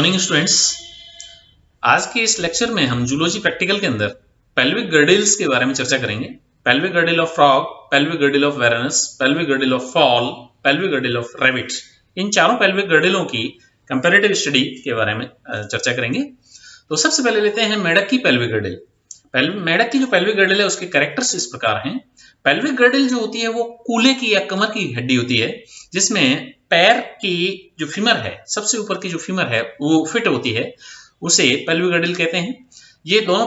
Morning students. आज के इस लेक्चर में हम जूलॉजी प्रैक्टिकल के अंदर पेल्विक गर्डल्स के बारे में चर्चा करेंगे। Pelvic girdle of frog, pelvic girdle of varanus, pelvic girdle of fowl, pelvic girdle of rabbit, इन चारों पेल्विक गर्डलों की कंपैरेटिव स्टडी के बारे में चर्चा करेंगे। तो सबसे पहले लेते हैं मेढक की पेल्विक गर्डल। मेढक की जो पेल्विक गर्डल है उसके कैरेक्टर्स इस प्रकार हैं। पेल्विक गर्डल जो होती है वो कूल्हे की या कमर की हड्डी होती है, जिसमें पैर की जो फीमर है, सबसे ऊपर की जो फीमर है वो फिट होती है, उसे पेल्विक गर्डल कहते हैं। ये दोनों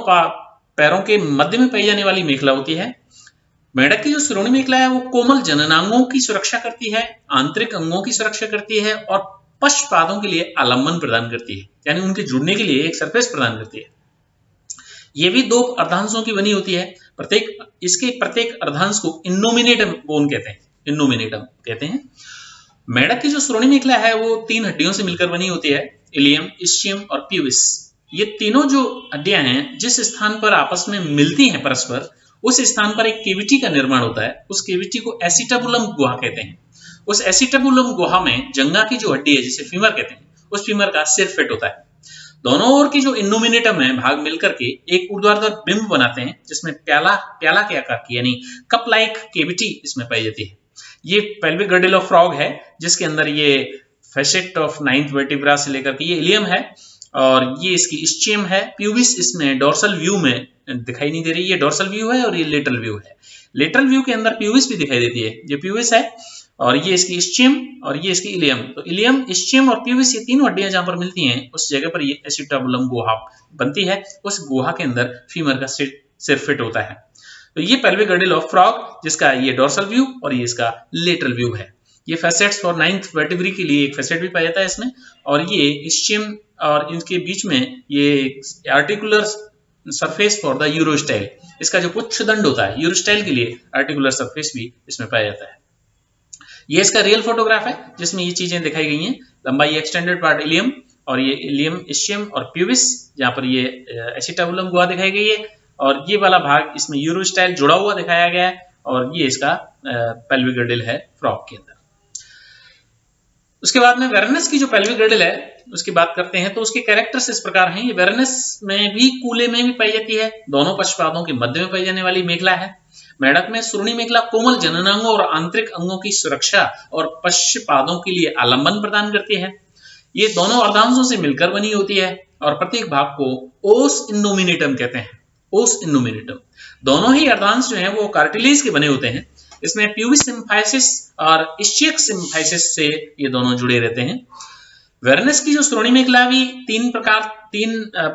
पैरों के मध्य में पाई जाने वाली मेखला होती है। मेढक की जो श्रोणी मेखला है वो कोमल जननांगों की सुरक्षा करती है, आंतरिक अंगों की सुरक्षा करती है और पश्चपादों के लिए आलम्बन प्रदान करती है, यानी उनके जुड़ने के लिए एक सरफेस प्रदान करती है। ये भी दो अर्धांशों की बनी होती है। प्रत्येक अर्धांश को इनोमिनेटम बोन कहते हैं, इनोमिनेटम कहते हैं। मेढक की जो श्रोणी मेखला है वो 3 हड्डियों से मिलकर बनी होती है, इलियम, इस्चियम और प्यूबिस। ये तीनों जो हड्डियां हैं जिस स्थान पर आपस में मिलती हैं परस्पर, उस स्थान पर एक केविटी का निर्माण होता है। उस केविटी को एसिटाबुलम गुहा कहते हैं। उस एसिटाबुलम गुहा में जंगा की जो हड्डी है जिसे फीमर कहते हैं, उस फीमर का सिर फिट होता है। दोनों ओर की जो इनोमिनेटम है भाग मिलकर के एक ऊर्ध्वाधर बिंब बनाते हैं, जिसमें प्याला के आकार की यानी कप लाइक केविटी इसमें पाई जाती है। ये पेल्विक गर्डल ऑफ फ्रॉग है, जिसके अंदर ये फैसेट ऑफ 9th वर्टिब्रा से लेकर के ये इलियम है और ये इसकी इस्चियम है। प्यूबिस इसमें डोर्सल व्यू में दिखाई नहीं दे रही, ये डोर्सल व्यू है और ये लेटरल व्यू है। लेटरल व्यू के अंदर प्यूबिस भी दिखाई देती है, ये प्यूबिस है और ये इसकी इस्चियम और ये इसकी इलियम। तो इलियम, इस्चियम और प्यूबिस, ये तीनों हड्डियां जहां पर मिलती हैं उस जगह पर ये एसिटाबुलम गुहा बनती है। उस गुहा के अंदर फीमर का सिर फिट होता है। तो ये पेल्विक गर्डल ऑफ फ्रॉग, जिसका ये डोर्सल व्यू और ये इसका लेटरल व्यू है। ये फैसेट्स फॉर 9th वर्टिब्री के लिए एक फैसेट भी पाया जाता है इसमें, और ये इस्चियम और इनके बीच में ये आर्टिकुलर सरफेस फॉर द यूरोस्टाइल, इसका जो पुच्छदंड होता है यूरोस्टाइल के लिए आर्टिकुलर सरफेस भी इसमें पाया जाता है। ये इसका रियल फोटोग्राफ है जिसमें ये चीजें दिखाई गई हैं। लंबाई एक्सटेंडेड पार्ट इलियम और ये इलियम, इस्चियम और प्यूबिस, जहां पर ये एसिटाबुलम गुहा दिखाई गई है और ये वाला भाग इसमें यूरोस्टाइल जुड़ा हुआ दिखाया गया है और ये इसका पेल्विक गर्डल है फ्रॉग के अंदर। उसके बाद में वेरनस की जो पेल्विक गर्डल है उसकी बात करते हैं। तो उसके कैरेक्टर्स इस प्रकार हैं। ये वेरनस में भी कूल्हे में भी पाई जाती है, दोनों पश्चपादों के मध्य में पाई जाने वाली मेखला है। मेढक में श्रोणी मेखला कोमल जननांगों और आंतरिक अंगों की सुरक्षा और पश्चपादों के लिए आलम्बन प्रदान करती है। ये दोनों अर्धांशों से मिलकर बनी होती है और प्रत्येक भाग को ओस इनोमिनेटम कहते हैं, ओस इनोमिनेटम। दोनों ही अर्धांश जो हैं वो कार्टिलेज के बने होते हैं। इसमें प्यूबिस सिम्फाइसिस और इस्चियक सिम्फाइसिस से ये दोनों जुड़े रहते हैं। वेरनस की जो श्रोणी मेखला भी 3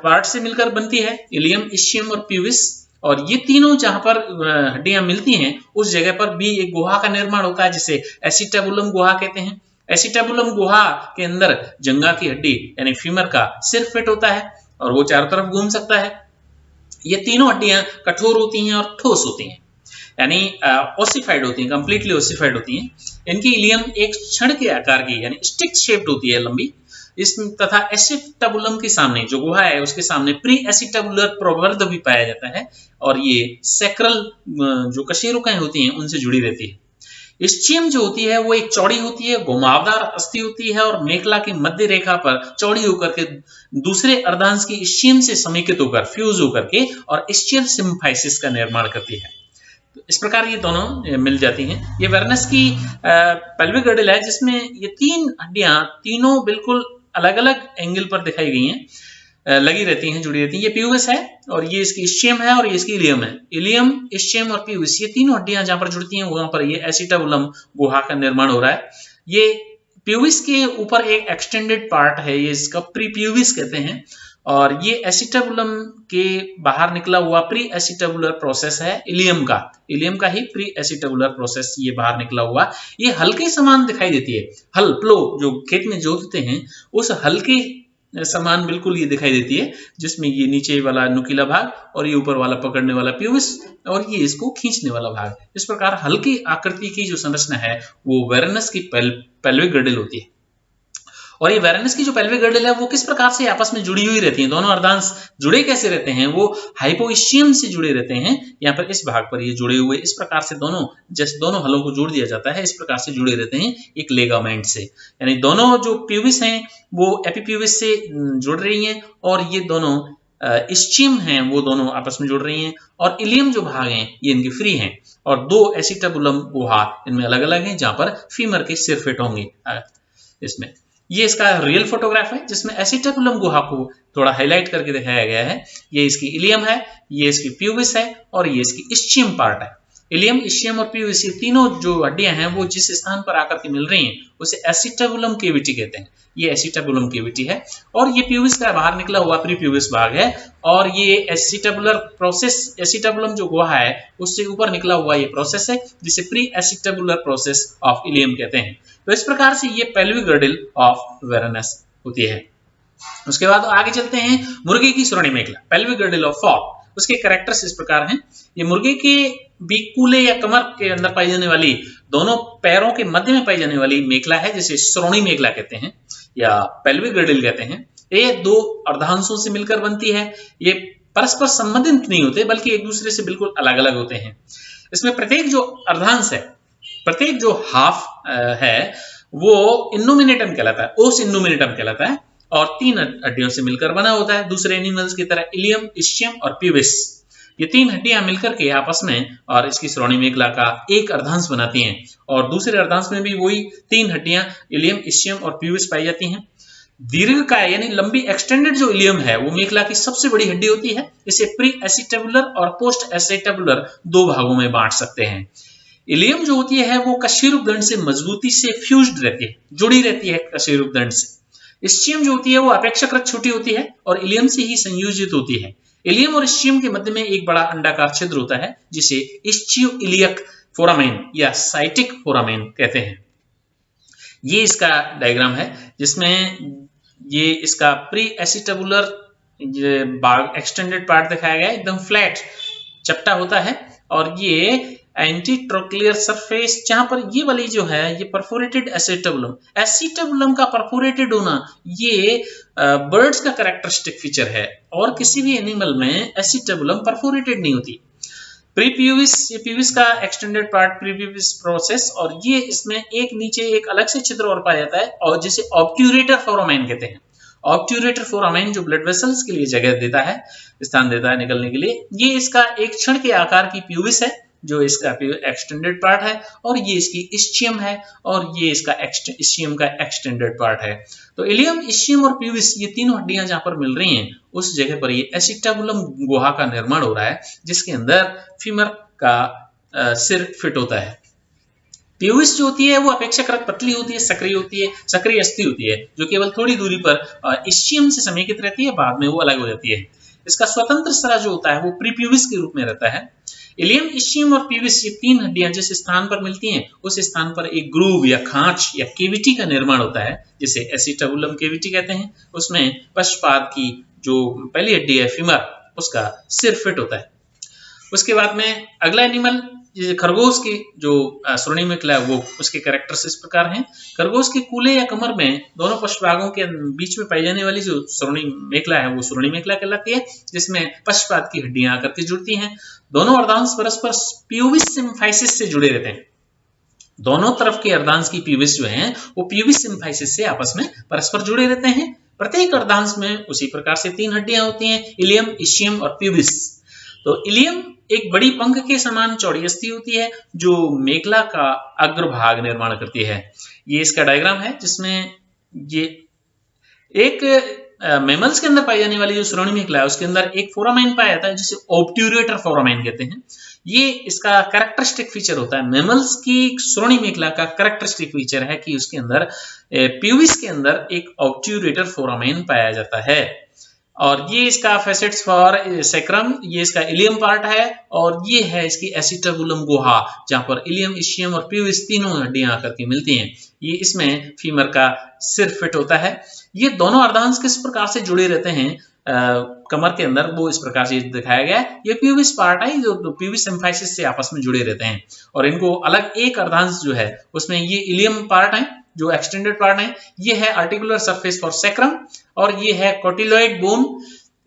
पार्ट से मिलकर बनती है, इलियम, इस्चियम और प्यूबिस, और ये तीनों जहां पर हड्डियां मिलती हैं उस जगह पर भी एक गुहा का निर्माण होता है जिसे एसिटाबुलम गुहा कहते हैं। एसिटाबुलम गुहा के अंदर जंगा की हड्डी यानी फीमर का सिर फिट होता है और वो चारों तरफ घूम सकता है। ये तीनों हड्डियां कठोर होती हैं और ठोस होती हैं, यानी ओसिफाइड होती हैं, कंप्लीटली ओसिफाइड होती हैं। इनकी इलियम एक छड़ के आकार की यानी स्टिक शेप्ड होती है, लंबी। तथा एसिटाबुलम के सामने जो गुहा है उसके सामने प्री एसिटाबुलर प्रवर्ध भी पाया जाता है और ये सैक्रल जो कशेरुकाएं होती हैं उनसे जुड़ी रहती है। इस्चियम जो होती है वो एक चौड़ी होती है, घुमावदार अस्थि होती है और मेखला की मध्य रेखा पर चौड़ी होकर के दूसरे अर्धांश की इस्चियम से समेकित होकर फ्यूज होकर के और इस्चियल सिम्फाइसिस का निर्माण करती है। इस प्रकार ये दोनों मिल जाती हैं। ये वेरनस की पेल्विक गर्डल है जिसमें ये 3 हड्डियां तीनों बिल्कुल अलग अलग एंगल पर दिखाई गई हैं, लगी रहती हैं, जुड़ी रहती हैं। ये प्यूबिस है और ये इसकी इस्चियम है और ये इसकी इलियम है। इलियम, इस्चियम और प्यूबिस, ये तीनों हड्डियां जहां पर जुड़ती हैं वहां पर ये एसिटाबुलम गुहा का निर्माण हो रहा है। ये प्यूबिस के ऊपर एक एक्सटेंडेड पार्ट है, ये इसका प्री प्यूबिस कहते हैं, और ये एसिटाबुलम के बाहर निकला हुआ प्री एसिटाबुलर प्रोसेस है इलियम का ही प्री एसिटाबुलर प्रोसेस ये बाहर निकला हुआ। ये हल्के समान दिखाई देती है, हल, प्लो जो खेत में जोतते हैं उस हल्के समान बिल्कुल ये दिखाई देती है, जिसमें ये नीचे वाला नुकीला भाग और ये ऊपर वाला पकड़ने वाला प्यूबिस और ये इसको खींचने वाला भाग। इस प्रकार हल्की आकृति की जो संरचना है वो वेरनस की पेल्विक गर्डल होती है। और ये वेरेनस की जो पेल्विक गर्डल है वो किस प्रकार से आपस में जुड़ी हुई रहती हैं, दोनों अर्धांश जुड़े कैसे रहते हैं, वो हाइपोइशियम से जुड़े रहते हैं। यहाँ पर इस भाग पर ये जुड़े हुए इस प्रकार से दोनों, जैसे दोनों हलों को जोड़ दिया जाता है इस प्रकार से जुड़े रहते हैं एक लेगामेंट से। यानी दोनों जो प्यूबिस हैं वो एपीप्यूबिस से जुड़ रही हैं और ये दोनों इस्चियम हैं वो दोनों आपस में जुड़ रही हैं, और इलियम जो भाग हैं ये इनके फ्री हैं, और दो एसिटाबुलम गुहा इनमें अलग अलग हैं जहां पर फीमर के सिर फिट होंगे। इसमें ये इसका रियल फोटोग्राफ है जिसमें एसिटाबुलम गुहा को थोड़ा हाईलाइट करके दिखाया गया है। ये इसकी इलियम है, ये इसकी प्यूबिस है और ये इसकी इस्चियम पार्ट है। इलियम, इस्चियम और प्यूबिस ये तीनों जो हड्डियां हैं वो जिस स्थान पर आकर के मिल रही हैं उसे एसिटाबुलम केविटी कहते हैं। ये एसिटाबुलम केविटी है और ये प्यूबिस का बाहर निकला हुआ प्री प्यूबिस भाग है, और ये एसिटाबुलर प्रोसेस, एसिटाबुलम जो गुहा है उससे ऊपर निकला हुआ ये प्रोसेस है जिसे pre acetabular process of ilium कहते हैं। तो इस प्रकार से ये पेल्विक गर्डल ऑफ वेरेनस होती है। उसके बाद आगे चलते हैं मुर्गे की सुरणी मेखला, पेल्विक गर्डल ऑफ फॉग। उसके कैरेक्टर्स इस प्रकार हैं। ये मुर्गे के बीक कूले या कमर के अंदर पाई जाने वाली, दोनों पैरों के मध्य में पाई जाने वाली मेखला है जिसे श्रोणी मेखला कहते हैं या पेल्विक गर्डल कहते हैं। ये दो अर्धांशों से मिलकर बनती है। ये परस्पर संबंधित नहीं होते बल्कि एक दूसरे से बिल्कुल अलग अलग होते हैं। इसमें प्रत्येक जो अर्धांश है, प्रत्येक जो हाफ है वो इन्नोमिनेटम कहलाता है, ओस इन्नोमिनेटम कहलाता है और तीन हड्डियों से मिलकर बना होता है। दूसरे एनिमल्स की तरह इलियम, इस्चियम और प्यूबिस, ये तीन हड्डियां मिलकर के आपस में और इसकी श्रोणी मेखला का एक अर्धांश बनाती हैं, और दूसरे अर्धांश में भी वही तीन हड्डियां इलियम, इस्चियम और प्यूबिस पाई जाती हैं। दीर्घकाय यानी लंबी एक्सटेंडेड जो इलियम है वो मेखला की सबसे बड़ी हड्डी होती है। इसे प्री एसिटाबुलर और पोस्ट एसिटाबुलर दो भागों में बांट सकते हैं। इलियम जो होती है वो कशेरुक दंड से मजबूती से फ्यूज्ड रहती है, जुड़ी रहती है कशेरुक दंड से। इस्चियम जो होती है वो अपेक्षाकृत छोटी होती है और इलियम से ही संयोजित होती है। इलियम और इस्चियम के मध्य में एक बड़ा अंडाकार छिद्र होता है जिसे इस्चियो इलियक फोरामेन या साइटिक फोरामेन कहते हैं। ये इसका डायग्राम है जिसमें ये इसका प्री एसिटाबुलर भाग एक्सटेंडेड पार्ट दिखाया गया है, एकदम फ्लैट चपटा होता है, और ये एंटीट्रोक्लियर सरफेस जहां पर ये वाली जो है ये परफोरेटेड एसिटाबुलम, एसिटाबुलम का परफोरेटेड होना ये बर्ड्स का कैरेक्टरिस्टिक फीचर है और किसी भी एनिमल में एसिटाबुलम परफोरेटेड नहीं होती। प्रीप्यूबिस, ये प्यूबिस का एक्सटेंडेड पार्ट प्रीप्यूबिस प्रोसेस, और ये इसमें एक नीचे एक अलग से छिद्र और पाया जाता है और जिसे ऑब्ट्यूरेटर फोरामेन कहते हैं। ऑब्ट्यूरेटर फोरामेन जो ब्लड वेसल्स के लिए जगह देता है, स्थान देता है निकलने के लिए। ये इसका एक क्षण के आकार की प्यूबिस है जो इसका एक्सटेंडेड पार्ट है, और ये इसकी इस्चियम है और ये इसका इस्चियम का एक्सटेंडेड पार्ट है। तो इलियम, इस्चियम और प्यूबिस ये तीनों हड्डियां जहां पर मिल रही हैं उस जगह पर ये एसिटाबुलम गुहा का निर्माण हो रहा है जिसके अंदर फीमर का सिर फिट होता है। प्यूबिस जो होती है वो अपेक्षाकृत पतली होती है, सक्रिय होती है, सक्रिय अस्थि होती है जो केवल थोड़ी दूरी पर इस्चियम से समेकित रहती है, बाद में वो अलग हो जाती है। इसका स्वतंत्र स्रा जो होता है वो प्रीप्यूबिस के रूप में रहता है। इलियम, इस्चियम और प्यूबिस ये तीन हड्डियां जिस स्थान पर मिलती हैं उस स्थान पर एक ग्रूव या खांच या केविटी का निर्माण होता है जिसे एसिटाबुलम केविटी कहते हैं। उसमें पश्चपाद की जो पहली हड्डी है फीमर, उसका सिर फिट होता है। उसके बाद में अगला एनिमल खरगोश की जो श्रोणी मेखला है वो उसके कैरेक्टर्स इस प्रकार हैं। खरगोश के कूले या कमर में दोनों पश्चभागों के बीच में पाई जाने वाली जो श्रोणी मेखला है वो श्रोणी मेखला कहलाती है जिसमें पश्चपाद की हड्डियां आकर के जुड़ती हैं। दोनों अर्धांश परस्पर प्यूबिस सिम्फाइसिस से जुड़े रहते हैं। दोनों तरफ के अर्धांश की प्यूबिस जो हैं वो प्यूबिस सिम्फाइसिस से आपस में परस्पर जुड़े रहते हैं। प्रत्येक अर्धांश में उसी प्रकार से तीन हड्डियां होती हैं, इलियम, इस्चियम और प्यूबिस। तो इलियम एक बड़ी पंख के समान चौड़ी अस्थि होती है जो मेखला का अग्रभाग निर्माण करती है। ये इसका डायग्राम है जिसमें ये एक मैमल्स के अंदर पाई जाने वाली जो श्रोणी मेखला है उसके अंदर एक फोरामेन पाया जाता है जिसे ऑब्ट्यूरेटर फोरामेन कहते हैं। ये इसका कैरेक्टरिस्टिक फीचर होता है। मैमल्स की श्रोणी मेखला का कैरेक्टरिस्टिक फीचर है कि उसके अंदर प्यूबिस के अंदर एक ऑब्ट्यूरेटर फोरामेन पाया जाता है, और ये इसका फेसेट्स फॉर सेक्रम, ये इसका इलियम पार्ट है, और ये है इसकी एसिटाबुलम गुहा जहां पर इलियम, इस्चियम और प्यूबिस तीनों हड्डियां आकर के मिलती हैं। ये इसमें फीमर का सिर फिट होता है। ये दोनों अर्धांश किस प्रकार से जुड़े रहते हैं कमर के अंदर वो इस प्रकार से दिखाया गया है। ये प्यूबिस पार्ट है जो प्यूबिस सिम्फाइसिस से आपस में जुड़े रहते हैं, और इनको अलग एक अर्धांश जो है उसमें ये इलियम पार्ट है जो एक्सटेंडेड पार्ट है, ये है आर्टिकुलर सरफेस फॉर सैक्रम, और ये है कोटिलॉइड बोन,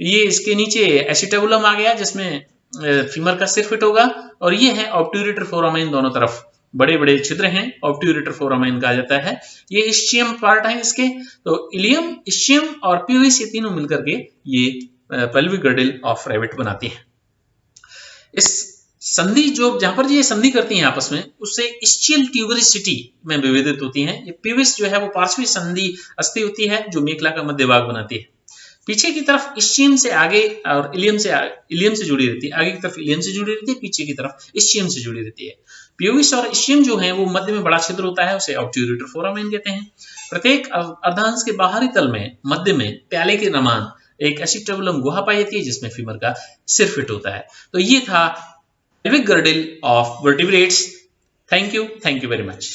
ये इसके नीचे एसिटेबुलम आ गया जिसमें फीमर का सिर फिट होगा, और ये है ऑब्ट्यूरेटर फोरामेन, दोनों तरफ बड़े बड़े छिद्र हैं, ऑब्ट्यूरेटर फोरामेन कहा जाता है। ये इस्चियम पार्ट है इसके, तो इलियम, इस्चियम और प्यूबिस, ये तीनों मिलकर के ये पेल्विक गर्डल ऑफ रैबिट बनाती है। इस संधि जो जहां पर ये संधि करती हैं आपस में, उससे इस्चियल ट्यूबरिसिटी में विभेदित होती हैं। ये प्यूबिस जो है वो पार्श्वी संधि अस्थि होती है जो मेखला का मध्य भाग बनाती है। पीछे की तरफ इस्चियम से आगे और इलियम से जुड़ी रहती है, आगे की तरफ इलियम से जुड़ी रहती है, पीछे की तरफ इस्चियम से जुड़ी रहती है। प्यूबिस और इस्चियम जो है वो मध्य में बड़ा छिद्र होता है, उसे ऑब्ट्यूरेटर फोरामेन कहते हैं। प्रत्येक अर्धांश के बाहरी तल में मध्य में प्याले के समान एक एसिटेबुलम गुहा पाई जाती है जिसमें फीमर का सिर फिट होता है। तो ये था pelvic girdle of vertebrates. Thank you very much.